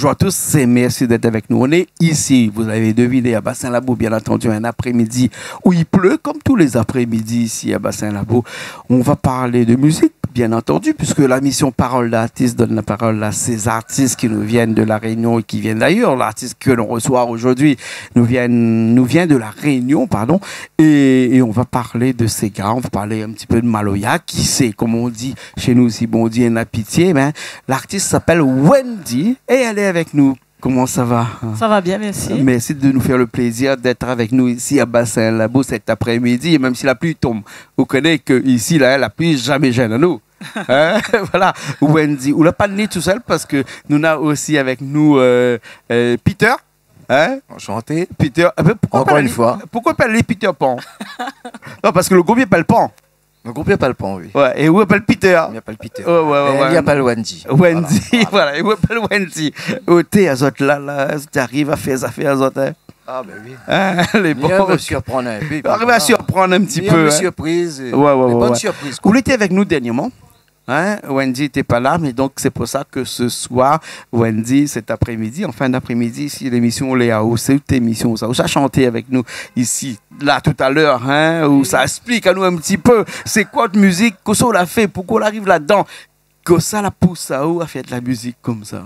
Bonjour à tous et merci d'être avec nous. On est ici, vous avez deviné, à Bassin-Labo, bien entendu, un après-midi où il pleut, comme tous les après-midi ici à Bassin-Labo. On va parler de musique, bien entendu, puisque la mission Parole d'artiste donne la parole à ces artistes qui nous viennent de la Réunion et qui viennent d'ailleurs. L'artiste que l'on reçoit aujourd'hui nous vient de la Réunion, pardon, et on va parler de ces gars, on va parler un petit peu de Maloya, qui c'est, comme on dit chez nous, si bon Dieu n'a pitié, mais l'artiste s'appelle Wendy et elle est avec nous. Comment ça va? Ça va bien, merci. Merci de nous faire le plaisir d'être avec nous ici à Bassin-Labo cet après-midi. Et même si la pluie tombe, vous connaissez qu'ici, la pluie jamais gêne à nous. Hein? Voilà, Wendy. On l'a pas né tout seul parce que nous avons aussi avec nous Peter. Hein? Enchanté. Peter. Encore une fois. Pourquoi appeler Peter Pan? Non, parce que le groupe s'appelle Pan. Le groupe s'appelle Pan, oui. Ouais, et où appelle Peter? Il appelle Peter. Il appelle Wendy. Wendy, voilà, il appelle Wendy. Oh, t'es à zot là, tu arrives à faire ça, à zot, hein? Ah, ben oui. Hein, les bons. Il va me surprendre un peu. Arrive à surprendre un petit peu. Une hein. surprise. Ouais. Bonne surprise. Vous l'étiez avec nous dernièrement. Hein? Wendy n'était pas là, mais donc c'est pour ça que ce soir, Wendy, cet après-midi, en fin d'après-midi, ici, l'émission Léao, c'est une émission, ça a chanté avec nous ici, là, tout à l'heure, hein, où ça explique à nous un petit peu, c'est quoi de musique, qu'est-ce qu'on l'a fait, pourquoi on arrive là-dedans, que ça la pousse à où à faire de la musique comme ça.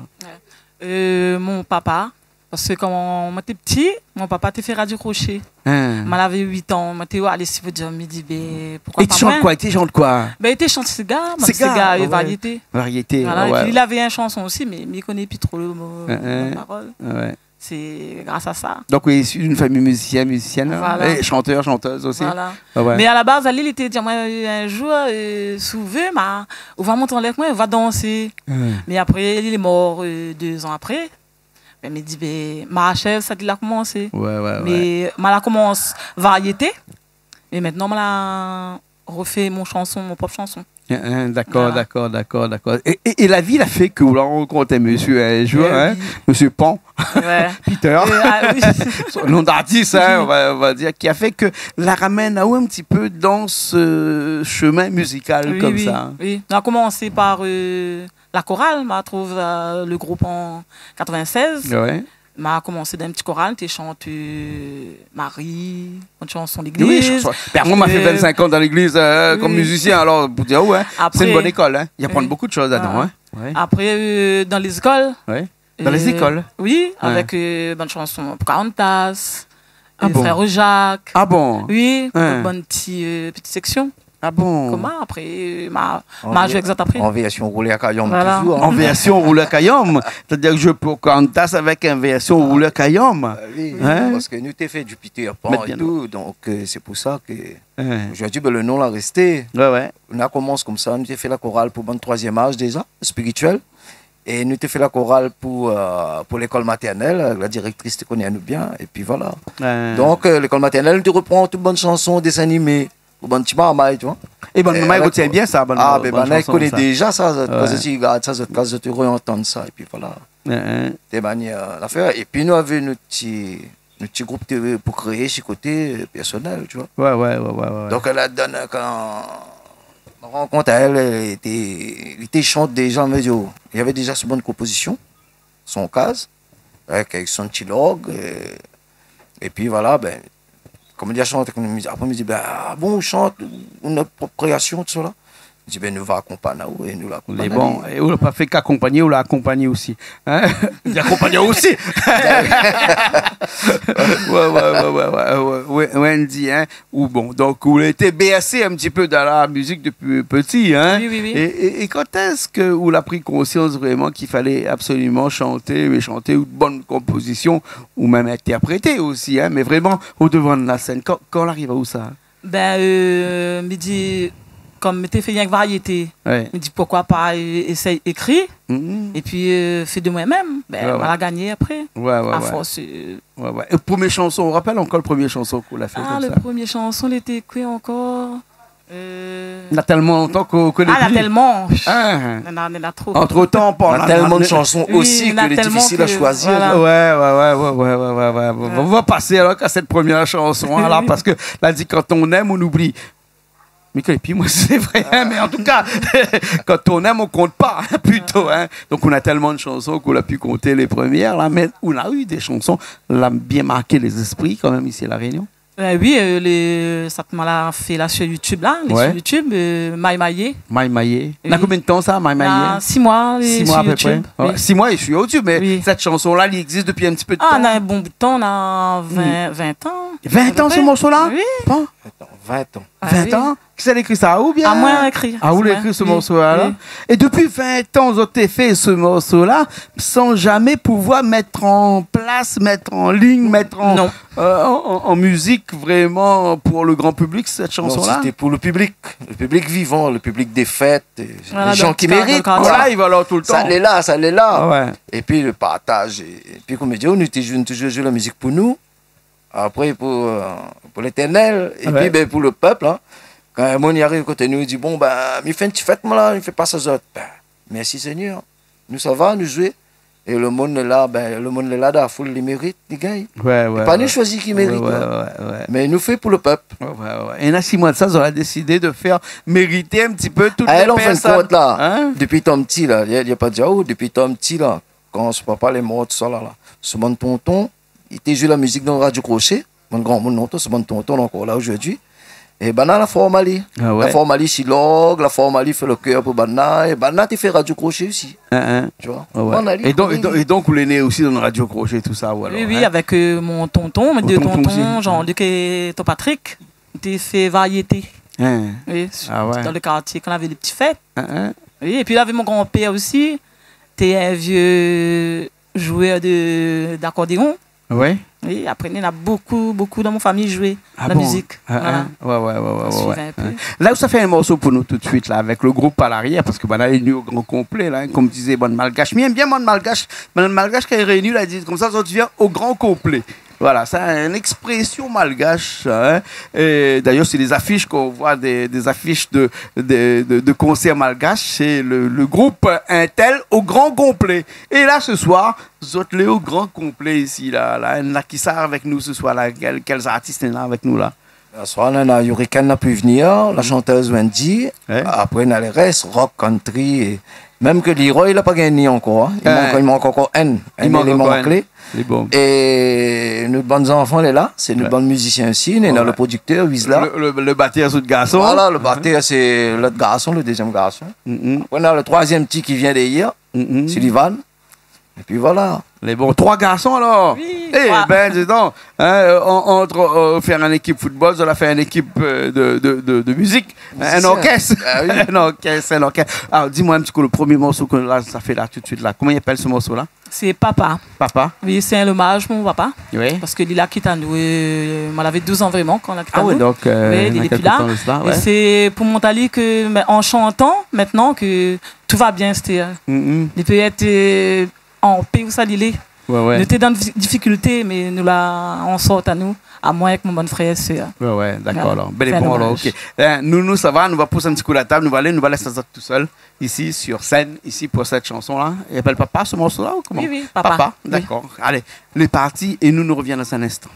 Mon papa, parce que quand on était petit, mon papa t'a fait Radio Crochet. Hein. Il avait 8 ans. Il dit, allez, si vous dites, il dit, pourquoi Et pas tu chantes quoi? Tu chantes quoi? Il était chanté Sega, Sega, et ouais. variété. Variété, Voilà, ouais. Et puis il avait une chanson aussi, mais il ne connaît plus trop le mot, la parole. Ouais. C'est grâce à ça. Donc, il est issu d'une famille musicienne, Voilà. et chanteur, chanteuse aussi. Voilà. Ouais. Mais à la base, il était dit, moi, un jour, souvent, on va monter en l'air, on va danser. Mais après, il est mort 2 ans après. Il me dit, ma chef, ça il a commencé. Mais je commence variété. Et maintenant, je refait mon propre chanson. D'accord, voilà. d'accord. Et la vie a fait que vous rencontrez monsieur un jour, hein, monsieur Pan, ouais. Peter, Oui. son nom d'artiste, hein, on va dire, qui a fait que la ramène à un petit peu dans ce chemin musical comme ça. Oui, on a commencé par la chorale, je trouve le groupe en 96. Ouais. M'a commencé d'un petit choral, tu chantes Marie, une chanson d'église. Oui, moi, m'a fait 25 ans dans l'église comme musicien, alors pour dire, c'est une bonne école, hein. Il apprend beaucoup de choses là-dedans. Hein. Ouais. Après, dans les écoles. Ouais. Dans les écoles? Oui, avec bonne chanson Pocahontas, bon? Frère Jacques. Ah bon? Oui, bonne petite section. Ah bon? Comment après ma joué exact après. En version roulée à Cayom voilà. toujours. En version roulé à Cayom. C'est-à-dire que je peux Pocahontas avec une version roulé à Cayom. Oui, hein? Parce que nous t'ai fait du Peter Pan et tout, donc c'est pour ça que aujourd'hui le nom l'a resté. Ouais. On a commencé comme ça, nous t'ai fait la chorale pour mon 3e âge déjà, spirituel. Et nous t'ai fait la chorale pour l'école maternelle, la directrice te connaît nous bien, et puis voilà. Donc l'école maternelle, nous te reprend toutes bonnes chansons, dessins animés. Bon petit marmaille, tu vois. Et bon maman retient bien ça. Elle connaît déjà ça. Quand tu regardes ça, quand tu réentends ça, et puis voilà. Des manières d'affaire. Et puis nous avons notre petit groupe pour créer chez côté personnel, tu vois. Ouais. Donc elle a donné quand on rencontre elle, il était chante déjà, mais il y avait déjà une bonne composition, son case, avec son petit log. Et puis voilà, comme il a chanté, après il me dit, on chante, on a propre création, tout ça là. Je dis, nous va accompagner, et nous l'accompagner. Bon, et on n'a pas fait qu'accompagner, on l'a accompagné aussi. Hein? Il accompagné aussi. Ouais, Wendy, hein? Ou bon, donc, vous était bercé un petit peu dans la musique depuis petit, hein? Oui. Et quand est-ce que vous l'avez pris conscience vraiment qu'il fallait absolument chanter une bonne composition, ou même interpréter aussi, hein? Mais vraiment au devant de la scène. Quand on arrive à où ça? Me dit, comme tu fait rien que variété, me dit pourquoi pas essayer d'écrire et puis fait de moi-même. On va la gagner après. À force. Et première chanson, on rappelle encore le premier chanson qu'on a fait comme ça. La première chanson, elle était quoi encore? Il y a tellement longtemps qu'on connaît plus. Il y a tellement. Il y en a trop. Entre-temps, il y a tellement de chansons aussi que c'est difficile à choisir. Voilà. On va passer alors à cette première chanson, alors, parce que là, dit quand on aime, on oublie. Michael, et puis moi, c'est vrai, hein, mais en tout cas, quand on aime, on compte pas, hein, plutôt. Hein. Donc, on a tellement de chansons qu'on a pu compter les premières, là, mais on a eu des chansons, là, bien marqué les esprits, quand même, ici à La Réunion. Oui, ça m'a fait là sur YouTube, là, Ouais. sur YouTube, Maï Maillé. Maï Maillé. Oui. On a combien de temps, ça, Maï Maillé? 6 mois, 6 sur mois à peu YouTube. près. Oui. Ouais, 6 mois et sur YouTube, mais Oui. cette chanson-là, elle existe depuis un petit peu de Ah, temps. on a un bon bout de temps, on a 20 ans. 20 ans, à peu ce près. morceau-là? Oui. Pas? Attends, 20 ans. 20 oui. ans? Qui s'est écrit ça? Ou bien? À moi écrit. Ah, vous C'est l'avez moi. écrit ce Oui. morceau-là? Oui. Et depuis 20 ans, vous avez fait ce morceau-là sans jamais pouvoir mettre en place, mettre en ligne, mettre Non. en musique vraiment pour le grand public cette Non, chanson-là? c'était pour le public vivant, le public des fêtes, Voilà, les gens donc, qui dans le méritent. cadre. En Voilà. live alors tout le temps. Ça l'est là, ça l'est là. Ah ouais. Et puis le partage. Et puis comme je dis, on était toujours jouer la musique pour nous, après pour l'éternel, et Ouais. puis ben, pour le peuple. Hein. Quand un monde y arrive à côté de nous, il dit bon, ben, il fait une petite fête, moi là, il fait pas ça autres. Ben, merci Seigneur. Nous ça va, nous jouer. Et le monde est là, ben, le monde est là, la foule, il mérite, les gars. Ouais, ouais. Pas ouais. nous choisir qui mérite. Ouais, là. ouais. Mais il nous fait pour le peuple. Ouais, ouais. Et là, 6 mois de ça, ils ont décidé de faire mériter un petit peu toutes Ah, les en fin de personnes. compte, là, Hein? depuis ton petit, là, il n'y a pas de Jao, depuis ton petit, là, quand son papa est mort, tout ça, là, ce bon tonton, il était joué la musique dans Radio Crochet, mon grand mon ce bon tonton, encore là aujourd'hui. Et Bana, la formali. Ah ouais. La formali, Silog, la formali fait le cœur pour Bana, et Bana, tu fait Radio Crochet aussi, Hein, tu vois. ouais, ouais. Bon, Ali, Et donc, vous l'êtes né aussi dans le Radio Crochet, tout ça, ou alors, Oui, oui, hein? avec mon tonton, mes Vos deux tontons tontons, aussi. Jean-Luc et ton Patrick. On a fait variété. Hein, Oui, Ah ouais. dans le quartier, quand on avait des petites fêtes. hein. Oui, et puis il avait mon grand-père aussi. C'était un vieux joueur d'accordéon. Ouais. Oui, après, il y en a beaucoup dans mon famille joué Ah la bon? musique. Ah, Voilà. ouais. On suivait un peu. Là où ça fait un morceau pour nous tout de suite, là, avec le groupe à l'arrière, parce que là, il est venu au grand complet, là, comme disait Bonne Malgache. Mais il aime bien Bonne Malgache. Bonne Malgache, quand il est réuni, là, il dit comme ça vient au grand complet. Voilà, c'est une expression malgache. Hein. Et d'ailleurs, c'est des affiches qu'on voit, des affiches de concerts malgaches. C'est le groupe Intel au grand complet. Et là, ce soir, vous êtes au grand complet ici. Là, qui sort avec nous ce soir. Là, quels artistes sont là avec nous là? Ce soir, on a Hurricane n'a pu venir, la chanteuse Wendy. Ouais. Après, on a les restes, rock, country. Et même que Leroy, il n'a pas gagné encore. Hein. Il manque encore un élément clé. Les bons. Et nos bons enfants, elle est là. C'est nos bons musiciens aussi. On a le producteur, Wisla. Le batteur sous le garçon. Voilà, le batteur, c'est l'autre garçon, le deuxième garçon. On a le troisième petit qui vient d'hier, Sullivan. Et puis voilà. Les bons 3 garçons alors. Oui, Eh 3. ben dis donc, hein, entre faire une équipe football, ça a fait une équipe de musique, un Musicien. orchestre. Ah oui. un orchestre. Alors dis-moi un petit peu le premier morceau que là, ça fait là tout de suite là. Comment il appelle ce morceau là? C'est papa. Papa. Oui, c'est un hommage pour mon papa. Oui. Parce que Lila quitte à nous. Moi, j'avais 12 ans vraiment quand on a quitté à Ah ouais, nous. donc Oui, il y il a est quelques plus là. temps de cela, Et ouais. c'est pour Montali que, mais en chantant maintenant, que tout va bien. C'était, il peut être en paix ou ça, il est. Ouais, Nous ouais. étions dans des difficultés, mais nous là, on sort à nous, à moi avec mon bon frère et sœur. Ouais, d'accord. Ouais. Alors. Bel et C'est un bon, alors, hommage. ok. Nous, ça va, nous va pousser un petit coup à la table, nous va laisser ça tout seul, ici, sur scène, ici, pour cette chanson-là. Il appelle papa ce morceau-là ou comment? Oui, oui, papa. Oui. D'accord. Allez, les parties et nous reviens dans un instant.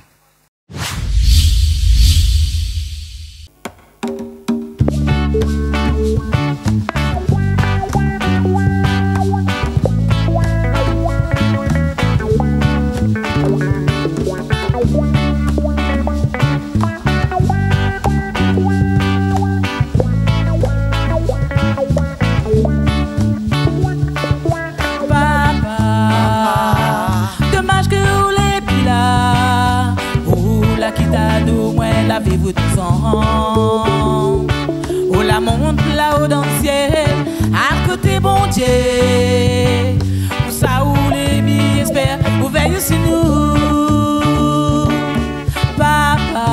Dommage que vous l'ayez plus là. Ou la quitte à nous, moi, lavez-vous tous en. Ou la monte là-haut dans le ciel, à côté bon Dieu. Ou ça, ou les mi espère, ou veille sur nous. Papa,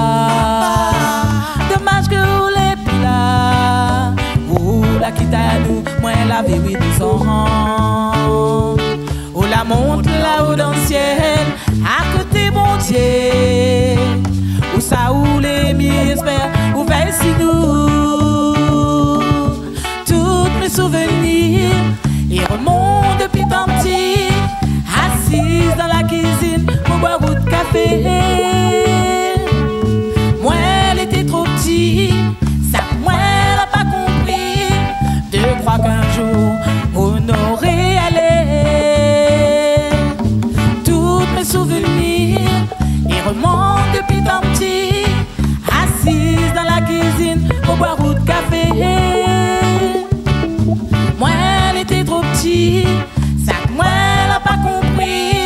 dommage que vous l'ayez plus là. Ou la quitte à nous, moi, lavez-vous tous en. Ou la monte là-haut dans le ciel, à côté mon Dieu. Où ça où les mi espèrent, où veille si nous. Tous mes souvenirs, ils remontent depuis tant petit. Assise dans la cuisine, pour boire un bout de café. Moi, elle était trop petit, ça moi, souvenirs, ils remontent depuis tant petit, assise dans la cuisine au boire ou de café. Moi, elle était trop petit, ça que moi, elle n'a pas compris,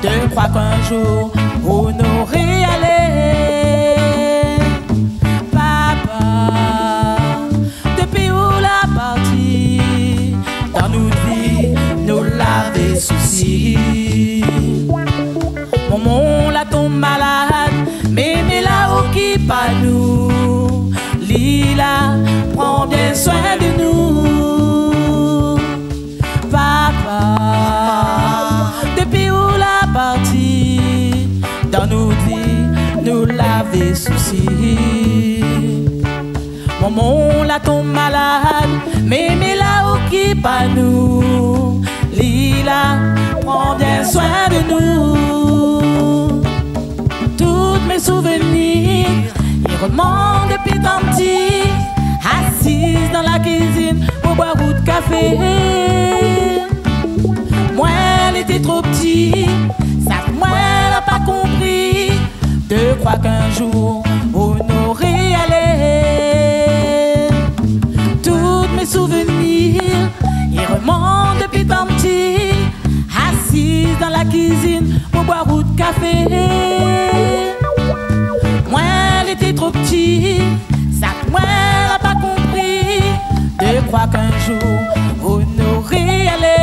de croire qu'un jour, on aurait allé. Papa, depuis où la partie, dans notre vie, nous l'avait souci. Maman, la tombe malade, mais là-haut qui pas nous, Lila, prends bien soin de nous. Papa, depuis où la partie, dans notre vie, nous l'avait souci. Maman, la tombe malade, mais là-haut qui pas nous, Lila, prends bien soin de nous. Tous mes souvenirs, ils remontent depuis tant petit, assise dans la cuisine pour boire ou de café. Moi, elle était trop petite, ça que moi, elle n'a pas compris, de croire qu'un jour, on aurait allé. Tous mes souvenirs, ils remontent depuis tant petit, assise dans la cuisine pour boire ou de café. Moi, elle était trop petite, ça que moi, elle n'a pas compris, de croire qu'un jour, on aurait allé.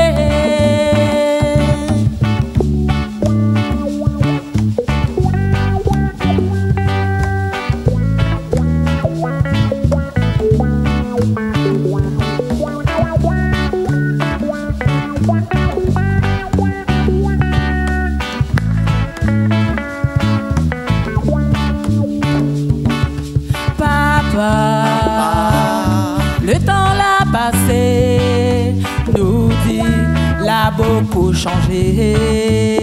Le temps l'a passé, nous dit, l'a beaucoup changé.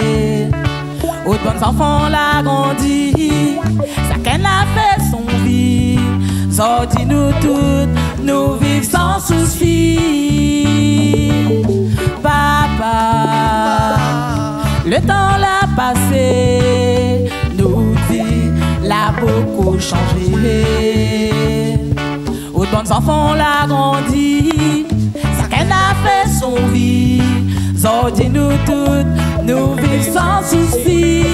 Aux bonnes enfants l'a grandi, ça qu'elle a fait son vie. Sorti nous toutes, nous vivons sans souci. Papa, le temps l'a passé, nous dit, l'a beaucoup changé. Aux bonnes enfants l'a grandi, ça qu'elle a fait son vie. Sorti nous toutes, nous vivons sans souci.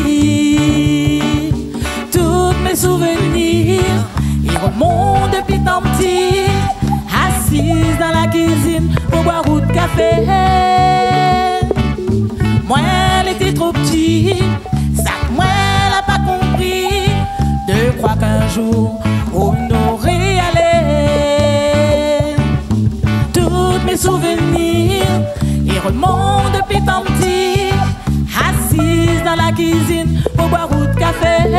Tous mes souvenirs, ils remontent depuis tant petit, assise dans la cuisine pour boire ou de café. Moi, elle était trop petite, ça que moi, elle n'a pas compris, de croire qu'un jour, on aurait allé. Tous mes souvenirs, ils remontent depuis tant petit, assise dans la cuisine pour boire ou de café.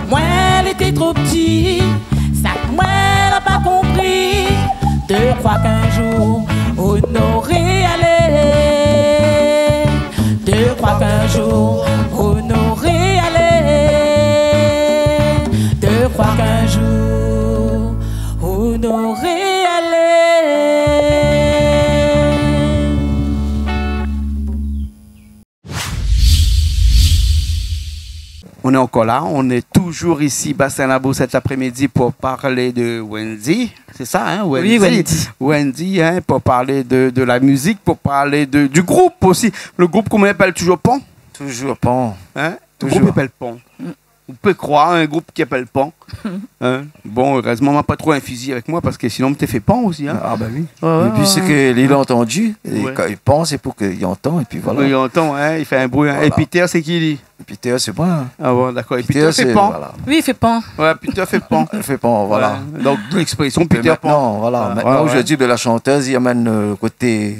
Moi, elle était trop petite, ça que moi, elle n'a pas compris, de croire qu'un jour, on aurait allé. De croire qu'un jour, on aurait allé. De croire qu'un jour, on aurait allé. On est encore là, on est toujours ici, Bassin Labo, cet après-midi pour parler de Wendy. C'est ça, hein, Wendy? Oui, Wendy. Wendy, hein, pour parler de la musique, pour parler du groupe aussi. Le groupe, comment on appelle? Toujours Pont? Toujours Pont. Hein? Toujours. Le groupe appelle Pont. Vous pouvez croire, un groupe qui appelle Pont. Hein? Bon, heureusement, on n'a pas trop un fusil avec moi parce que sinon, on t'ai fait Pont aussi. Hein? Ah, ben oui. Et puis, c'est qu'il a entendu. Et Ouais. quand il pense, c'est pour qu'il entend. Et puis voilà. Oui, il entend, hein? Il fait un bruit. Hein? Voilà. Et Peter, c'est qui, lui? Et puis Théo, c'est moi. Ah bon, d'accord. Et Peter, Peter, c'est c'est. Pont. Voilà. Oui, il fait pas. Ouais, Peter fait Pont. Il fait Pont, voilà. Ouais. Donc, l'expression Et Peter Pont. maintenant, voilà. Ouais, Maintenant, ouais. aujourd'hui, de la chanteuse, il amène le côté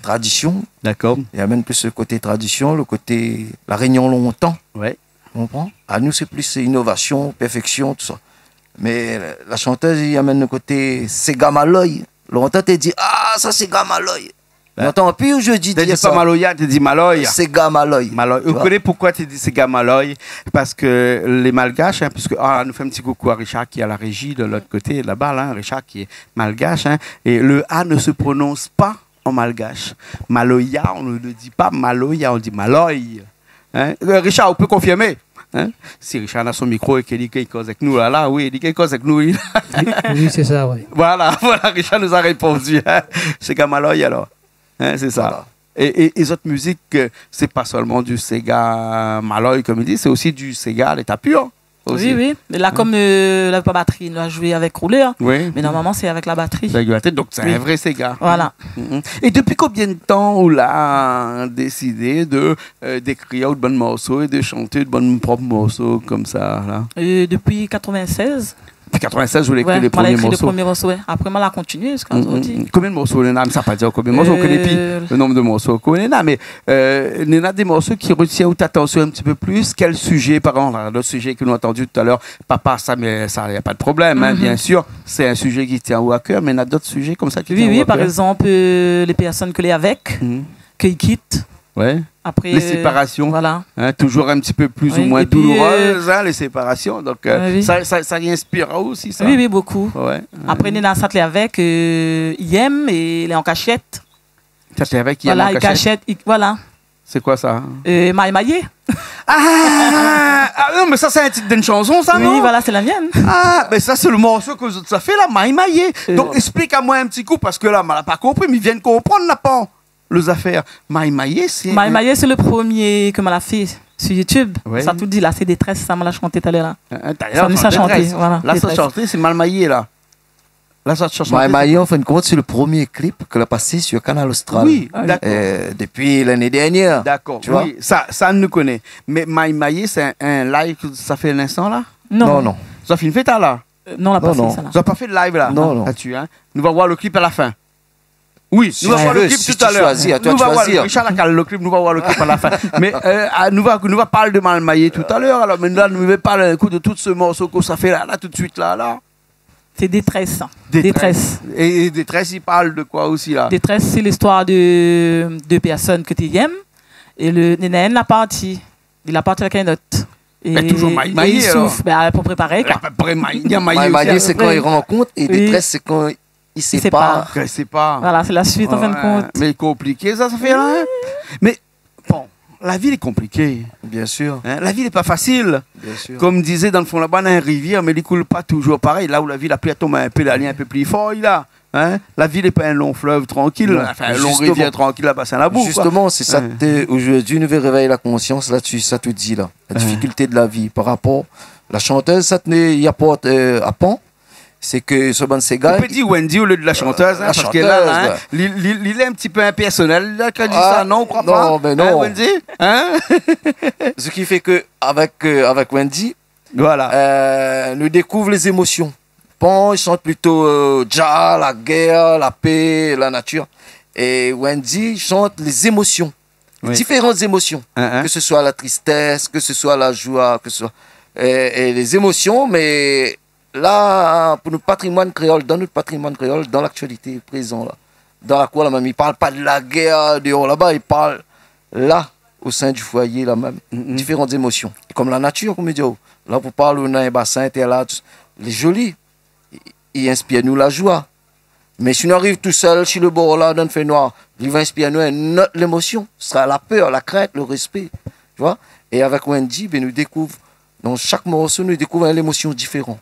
tradition. D'accord. Il amène plus le côté tradition, le côté la réunion longtemps. Ouais. Tu comprends? À nous, c'est plus innovation, perfection, tout ça. Mais la chanteuse, il amène le côté c'est Gamaloy. Longtemps, tu dit, ah, ça c'est Gamaloy. Ben, Longtemps, puis aujourd'hui, Tu dire dis ça. pas Maloya, tu dis Maloy. C'est Gamaloy. Maloy. Tu Vous vois? connaissez pourquoi tu dis c'est Gamaloy? Parce que les Malgaches, hein, puisque nous fait un petit coucou à Richard qui est à la régie de l'autre côté, là-bas, là, Richard qui est malgache, hein, et le A ne se prononce pas en malgache. Maloya, on ne le dit pas Maloya, on dit Maloy. Hein? Richard, on peut confirmer? Hein? Si Richard a son micro et qu'il dit qu'il cause avec nous, là, oui, il dit qu'il cause avec nous. Oui, c'est ça, oui. Voilà, Richard nous a répondu. Hein? C'est Gamaloy alors. Hein, c'est ça. Voilà. Et les autres musiques, c'est pas seulement du Sega Maloy, comme il dit, c'est aussi du Sega à l'état pur. Aussi. Oui, oui. Mais là, comme la batterie, nous a joué avec roulé. Hein. Oui. Mais normalement, c'est avec la batterie. Donc, c'est un vrai Sega. Voilà. Et depuis combien de temps on a décidé d'écrire de bons morceaux et de chanter de bons propres morceaux comme ça là? Depuis 96. Depuis 96, je voulais écrire les premiers premiers morceaux. Les premiers morceaux, ouais. Après, moi, la continué jusqu'à aujourd'hui. Combien de morceaux, Néna? Ça ne pas dire combien de morceaux, on connaît plus le nombre de morceaux qu'on Néna, mais Néna, des morceaux qui retiennent ta attention un petit peu plus. Quel sujet, par exemple, le sujet que nous avons entendu tout à l'heure, papa, ça, mais ça, il n'y a pas de problème, hein, bien sûr. C'est un sujet qui tient au cœur, mais il y en a d'autres sujets comme ça qui tiennent au cœur. Oui, par exemple, les personnes que les avec, qu'ils quittent. Ouais. Après, les séparations, voilà. Hein, toujours un petit peu plus ou moins douloureuses, hein, les séparations. Donc, ça y inspirera aussi, ça. Oui, beaucoup. Ouais. Après, Néna, ça te avec Yem et les en cachette. Ça te avec Yem en cachette. Voilà. C'est quoi ça? Maïmaillé. Non, mais ça, c'est un titre d'une chanson, ça, non? Oui, voilà, c'est la mienne. Mais ça, c'est le morceau que ça fait, là, Maïmaillé. Donc, explique-moi un petit coup, parce que là, on n'a pas compris, mais ils viennent comprendre, là, pas les affaires. Maïmaillé, c'est... Maïmaillé, c'est le premier que m'a fait sur YouTube. Ouais. Ça tout dit, là, c'est Détresse, ça m'a chanté tout à l'heure. Ça nous a chanté, voilà. Là, ça a chanté, c'est Malmaillé, là. Là, ça a chanté. Maïmaillé, en fin de compte, c'est le premier clip que l'a passé sur Canal Austral. Oui, d'accord. Depuis l'année dernière. D'accord, oui, ça nous connaît. Mais Maïmaillé, c'est un live, ça fait l'instant, là? Non. Ça fait une fête, là? Non, on l'a pas fait, ça, là. Ça n'a pas fait de live, là? Non. Là-dessus, hein? Nous allons voir le clip à la fin. Oui, nous allons voir le clip tout à l'heure. Nous allons voir Richard a le clip, nous allons voir le clip à la fin. Mais nous allons parler de Malmaillé tout à l'heure. Alors maintenant, nous allons parler un coup de tout ce morceau que ça fait là, tout de suite là. C'est Détresse. Détresse. Et Détresse, il parle de quoi aussi là? Détresse, c'est l'histoire de deux personnes que tu aimes. Et le Nénaën l'a parti. Il a parti avec un autre. Et toujours Maïmaillé. Il souffre pour préparer. Maïmaillé, c'est quand il rencontre. Et Détresse, c'est quand il sait pas. Voilà, c'est la suite en fin de compte. Mais compliqué, ça fait rien. Mais bon, la vie est compliquée. Bien sûr. Hein? La vie n'est pas facile. Bien sûr. Comme disait dans le fond là-bas, dans une rivière, mais il ne coule pas toujours pareil. Là où la vie, la pluie tombe un peu, la ligne un peu plus fort, là. Hein? La vie n'est pas un long fleuve tranquille, un long rivière tranquille à bassin la boue. Justement, c'est ça. Aujourd'hui, nous devons réveiller la conscience là-dessus, ça te dit là. La difficulté de la vie par rapport. La chanteuse, ça tenait, y apporte à Pan. C'est que ce bon Sega. On peut dire Wendy au lieu de la chanteuse, hein, parce que là, il est un petit peu impersonnel. Là, quand il dit ça, non, on croit pas. Non, mais non. Hein, Wendy, hein? Ce qui fait que avec Wendy, voilà. nous découvre les émotions. Bon, il chante plutôt Jah, la guerre, la paix, la nature. Et Wendy chante les émotions, différentes émotions, que ce soit la tristesse, que ce soit la joie, que ce soit et les émotions, mais là, pour notre patrimoine créole, dans l'actualité présente, là, dans la quoi, là même, il ne parle pas de la guerre dehors là-bas, il parle là, au sein du foyer, là même, différentes émotions. Comme la nature, comme je dis, là, pour parler dans un bassin, là, les jolis, ils inspirent nous la joie. Mais si nous arrivons tout seul, sur le bord là, dans le fait noir, il va inspirer nous une autre émotion, ce sera la peur, la crainte, le respect, tu vois. Et avec Wendy, ben, nous découvrons, dans chaque morceau, nous découvrons une émotion différente.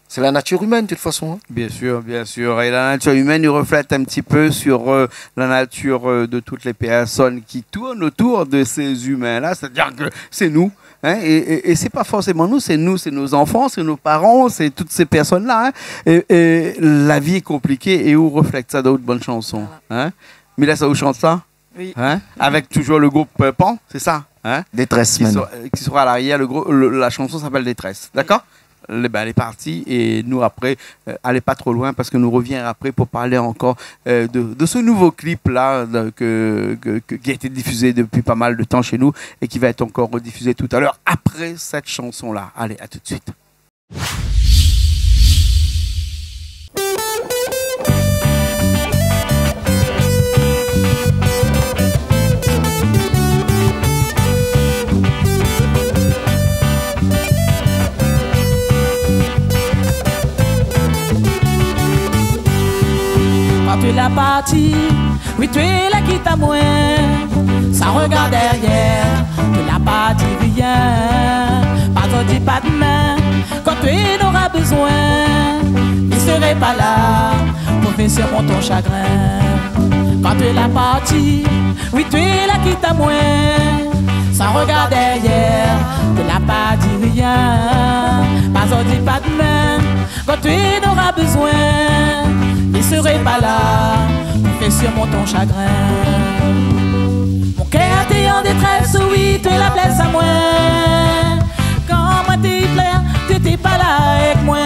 C'est la nature humaine, de toute façon. Hein. Bien sûr, bien sûr. Et la nature humaine, il reflète un petit peu sur la nature de toutes les personnes qui tournent autour de ces humains-là. C'est-à-dire que c'est nous. Hein, et c'est pas forcément nous, c'est nos enfants, c'est nos parents, c'est toutes ces personnes-là. Hein. Et la vie est compliquée et où reflète ça d'autres bonnes chansons. Hein. Mila, ça vous chante ça? Oui. Hein? Avec toujours le groupe Pan, c'est ça? Hein? Détresse, qui sera à l'arrière. La chanson s'appelle Détresse. D'accord? Elle est partie et nous après, allez pas trop loin parce que nous reviendrons après pour parler encore de ce nouveau clip là qui a été diffusé depuis pas mal de temps chez nous et qui va être encore rediffusé tout à l'heure après cette chanson là. Allez, à tout de suite. Après la partie, Oui, tu es là qui t'a moins. Ça regarde derrière, tu n'as pas dit rien. Pas de pas de main, quand tu en auras besoin. Il serait pas là pour faire sur ton chagrin. Quand tu es la partie, oui, tu es là qui t'a moins. Ça regarde derrière, tu n'as pas dit rien. Pas de pas de main, quand tu en auras besoin. Il serait pas là pour faire sur ton chagrin. Mon cœur t'es en détresse, oui, tu la blesse à moi. Quand moi t'es plein, t'étais pas là avec moi.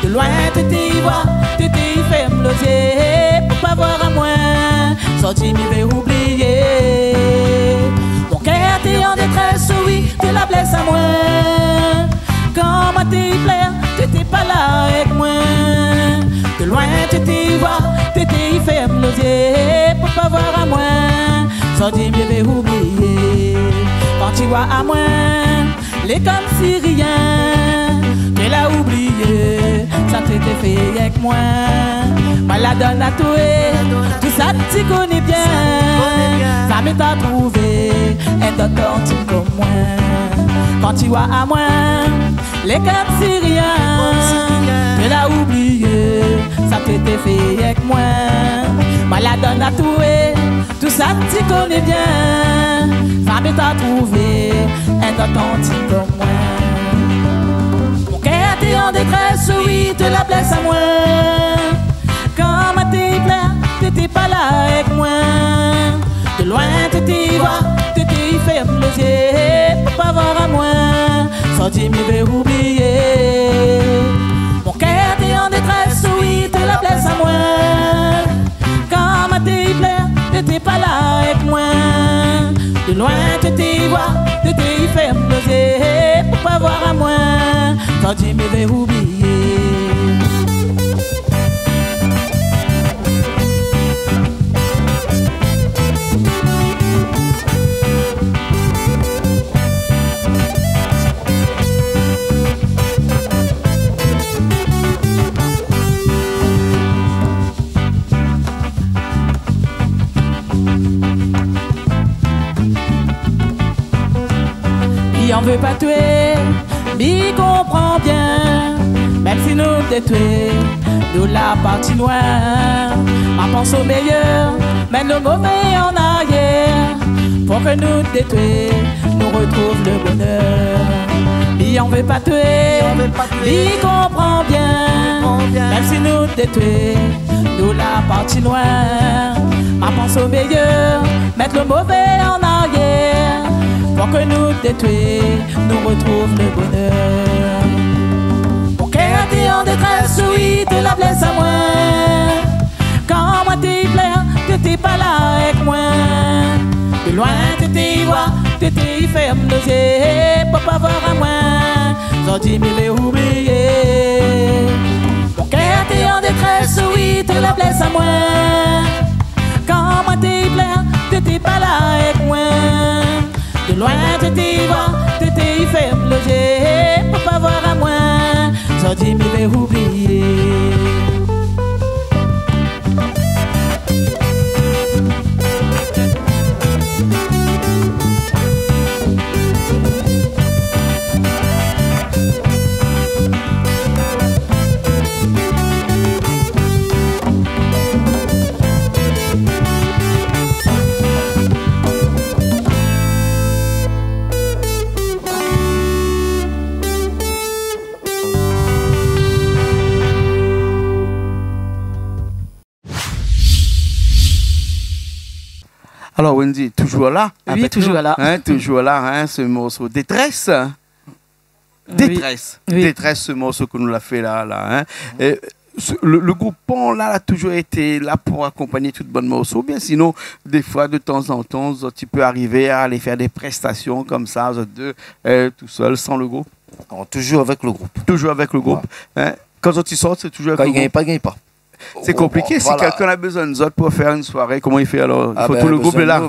De loin t'étais voir, t'étais fait me loger pour pas voir à moi. Sorti m'y vais oublier. Mon cœur t'es en détresse, oui, tu la blesse à moi. Quand moi t'es plein, t'étais pas là avec moi. De loin t'étais voir, t'étais fait me loger pour pas voir à moi. Sorti m'y vais oublier. Quand tu vois à moi, les comme si rien, tu l'as oublié, ça t'était fait avec moi. Moi la donne à toi, tout ça tu connais bien. Ça m'est à trouver, un docteur tu comme moi. Quand tu vois à moi, les comme si rien, tu l'as oublié, ça t'était fait avec moi. Moi la donne à toi, tout ça tu connais bien. Ça m'est à trouver, un authentique comme moi. Mon cœur t'es en détresse, oui, te la blesse à moi. Quand ma t'es plein, t'étais pas là avec moi. De loin t'étais voir, t'étais fait me lever pour pas voir à moi. Sorti m'y vais oublier. Mon cœur t'es en détresse, oui, te la blesse à moi. Quand ma t'es plein, t'étais pas là avec moi. De loin t'étais voir, t'étais fait me lever pour pas voir à moi. Quand tu me vais oublier. On veut pas tuer, mais comprend bien. Même si nous détruisons, nous la partie loin. On pense au meilleur, mais le mauvais en arrière. Pour que nous détruisons, nous retrouve le bonheur. Mais on veut pas tuer, mais comprend bien. Même si nous détruisons, nous la partie loin. On pense au meilleur, mettre le mauvais en arrière. Pour que nous détruisons, nous retrouve le bonheur. Mon cœur t'es en détresse, oui, te la blesse à moi. Quand moi t'es plein, t'étais pas là avec moi. De loin t'étais voir, t'étais ferme de yeux pour pas voir à moi. Sorti m'y vais oublier. Mon cœur t'es en détresse, oui, te la blesse à moi. Quand moi t'es plein, t'étais pas là avec moi. De loin t'étais voir, t'étais ferme logé pour pas voir à moi. Sorti m'y vais oublier. Alors Wendy, toujours là? Oui, toujours nous, là. Hein, toujours là, hein, ce morceau Détresse. Détresse. Oui. Détresse, ce morceau que nous l'a fait là. Hein. Et, le groupe Pont là a toujours été là pour accompagner tout bon morceau. Bien sinon, des fois, de temps en temps, tu peux arriver à aller faire des prestations comme ça, tout seul, sans le groupe. Alors, toujours avec le groupe. Toujours avec le groupe. Ouais. Hein. Quand tu sors, c'est toujours avec le groupe. Quand il gagne pas. C'est compliqué. Voilà. Si quelqu'un a besoin de nous autres pour faire une soirée, comment il fait alors? Il faut tout le groupe est là.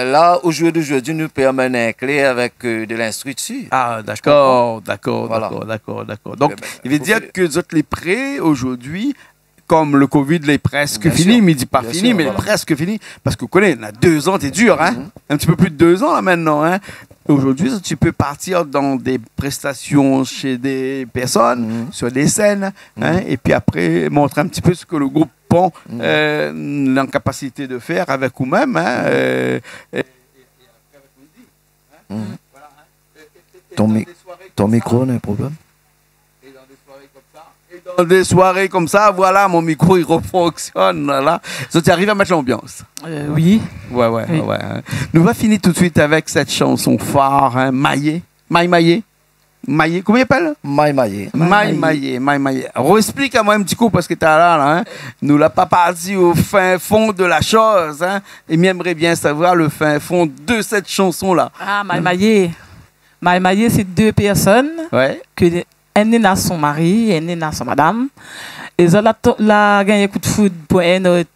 Là, au jour d'aujourd'hui, nous pouvons amener un clé avec de l'instru dessus. Ah, d'accord. Voilà. Donc, il veut dire faire. que vous êtes les prêts aujourd'hui comme le Covid il est presque Bien fini, sûr. mais il dit pas Bien fini, sûr, mais voilà. presque fini. Parce que vous connaissez, on a 2 ans, c'est dur, hein? Un petit peu plus de 2 ans là maintenant, hein? Aujourd'hui, tu peux partir dans des prestations chez des personnes, sur des scènes, hein? Et puis après, montrer un petit peu ce que le groupe Pont l'incapacité de faire avec vous-même, hein? Ton micro, n'a un problème? Dans des soirées comme ça, voilà, mon micro, il refonctionne, là. Ça, tu arrives à mettre l'ambiance. Oui. Ouais, ouais, Oui. ouais. Hein. Nous va finir tout de suite avec cette chanson phare, hein, Maillé. Maillé. Maillé, comment il appelle? Maïmaïe. Maillé. Explique-moi un petit coup, parce que tu là, hein. Nous l'a pas parti au fin fond de la chose, hein. Et m'aimerait bien savoir le fin fond de cette chanson-là. Ah, Maïmaïe. Maïmaïe, c'est 2 personnes Ouais. que un est à son mari, un est à son madame. Et ils ont la gagné un coup de foudre pour un autre.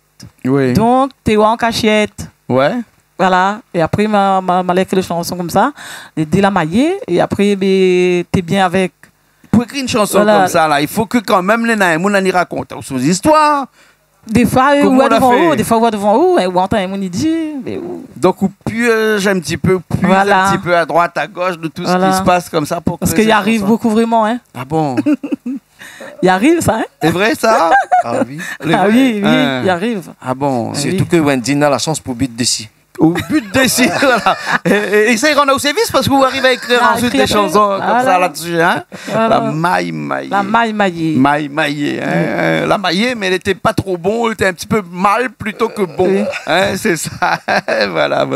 Oui. Donc, t'es en cachette. Ouais. Voilà. Et après, m'a écrit les chansons comme ça. Et dès la maillée. Et après, t'es bien avec. Pour écrire une chanson Voilà. comme ça, là, il faut que quand même les nains, on y raconte son histoire. Des fois, Comment ou on l'a devant fait? où, des fois, ou devant où, ou entend un monde dit. Mais où. Donc, ou purge un petit peu, plus Voilà. un petit peu à droite, à gauche de tout ce Voilà. qui se passe comme ça pour Parce créer qu'il cette arrive chanson. beaucoup vraiment, hein. Ah bon? Il arrive, ça, hein. C'est vrai ça? Ah oui. Les Ah vrais? oui, Hein. il arrive. Ah bon? Surtout que Wendy a la chance pour but d'ici. Au but d'essayer, voilà. Et ça, il rend au service parce que vous arrivez à écrire Ah, ensuite écrire des chansons comme voilà. ça là-dessus, hein? Voilà. La maille. La maille. Maillé, hein? La maillée, mais elle était pas trop bon, elle était un petit peu mal plutôt que bon. Oui. Hein, c'est ça. voilà.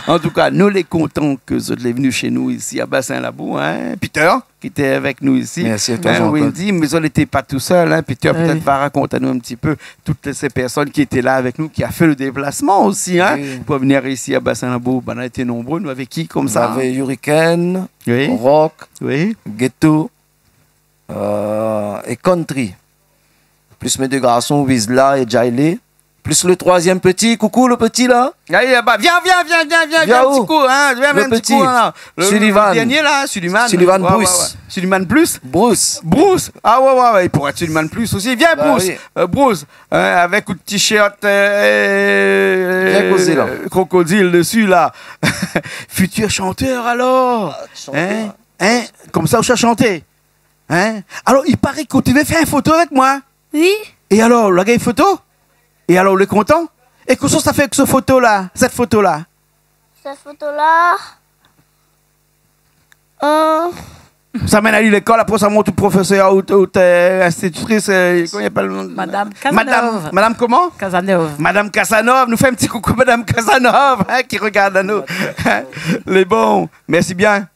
En tout cas, nous les contents que vous êtes venus chez nous ici à Bassin-Labou, hein? Peter, qui était avec nous ici. Merci à toi, Hein, Jean-Claude. Wendy, mais on n'était pas tout seul, hein? Peter, Oui. peut-être va raconter à nous un petit peu toutes ces personnes qui étaient là avec nous, qui a fait le déplacement aussi, hein? Oui. Pour venir ici à Bassin-Labou. Ben, on a été nombreux, nous, avec qui comme On ça? avait Hurricane, Oui. Rock, Oui. Ghetto et Country. Plus mes 2 garçons, Wizla et Jailey. Plus le 3e petit. Coucou le petit là. Allez, bah, viens, Viens un où? petit coup, hein, viens, Le un petit petit. coup, hein. Sullivan. Le dernier, là, Sullivan. Sullivan Bruce. Sullivan Plus. Bruce. Bruce. Ah ouais, il pourrait être Sullivan Plus aussi. Viens, Bah Bruce. oui. Bruce, hein, avec un t-shirt Viens causer, là. crocodile dessus, là. Futur chanteur, alors. chanteur. Hein? Comme ça, on cherche chanter. Hein? Alors, il paraît que tu veux faire une photo avec moi. Oui, Et alors, le gars, une photo? Et alors, le content? Et qu'est-ce que ça fait avec cette photo-là? Cette photo-là? cette photo-là. Ça mène à l'école, après ça monte au professeur ou institutrice, comment il appelle? Madame Casanova. Madame comment? Casanova. Madame Casanova, nous fait un petit coucou Madame Casanova, hein, qui regarde à nous. Les bons, merci bien.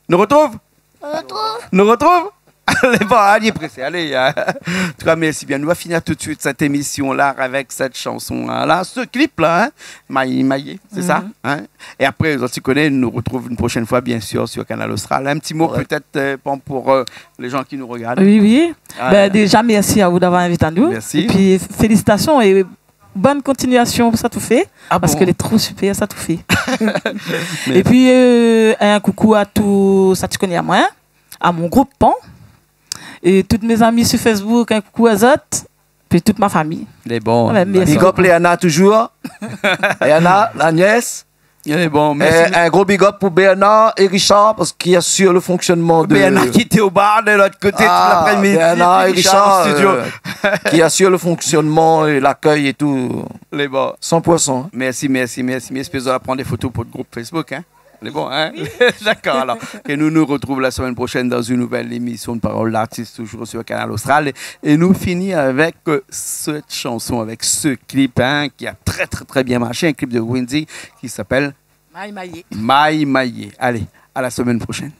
Nous retrouve? On retrouve. Nous retrouve? Allez, bon, allez, pressé, allez. En tout cas, merci bien. Nous allons finir tout de suite cette émission-là avec cette chanson-là, ce clip-là, hein? Maillé, c'est ça? Hein? Et après, tu connais, nous nous retrouvons une prochaine fois, bien sûr, sur Canal Austral. Un petit mot peut-être pour les gens qui nous regardent. Oui. Ah, Ben, déjà, merci à vous d'avoir invité à nous. Merci. Et puis, félicitations et bonne continuation pour ça tout fait. Ah parce bon? qu'elle est trop super, ça tout fait. Et puis, un coucou à tous, ça tu connais à moi, à mon groupe Pont. Et toutes mes amis sur Facebook, un coucou à Zot. Puis toute ma famille. Les bons. Ouais, merci. Big up Léana toujours. Léana, la nièce. Les bons, Et merci. un gros big up pour Bernard et Richard parce qu'il assure le fonctionnement de. Bernard qui était au bar de l'autre côté toute l'après-midi. Bernard et Richard au studio. qui assure le fonctionnement et l'accueil et tout. Les bons. 100%. Merci. Espèce de prendre des photos pour le groupe Facebook, hein? C'est bon, hein? D'accord, alors. Et nous nous retrouvons la semaine prochaine dans une nouvelle émission de Parole d'artiste, toujours sur Canal Austral. Et nous finissons avec cette chanson, avec ce clip, hein, qui a très bien marché, un clip de Wendy qui s'appelle Maïmaïe. Maillé. Allez, à la semaine prochaine.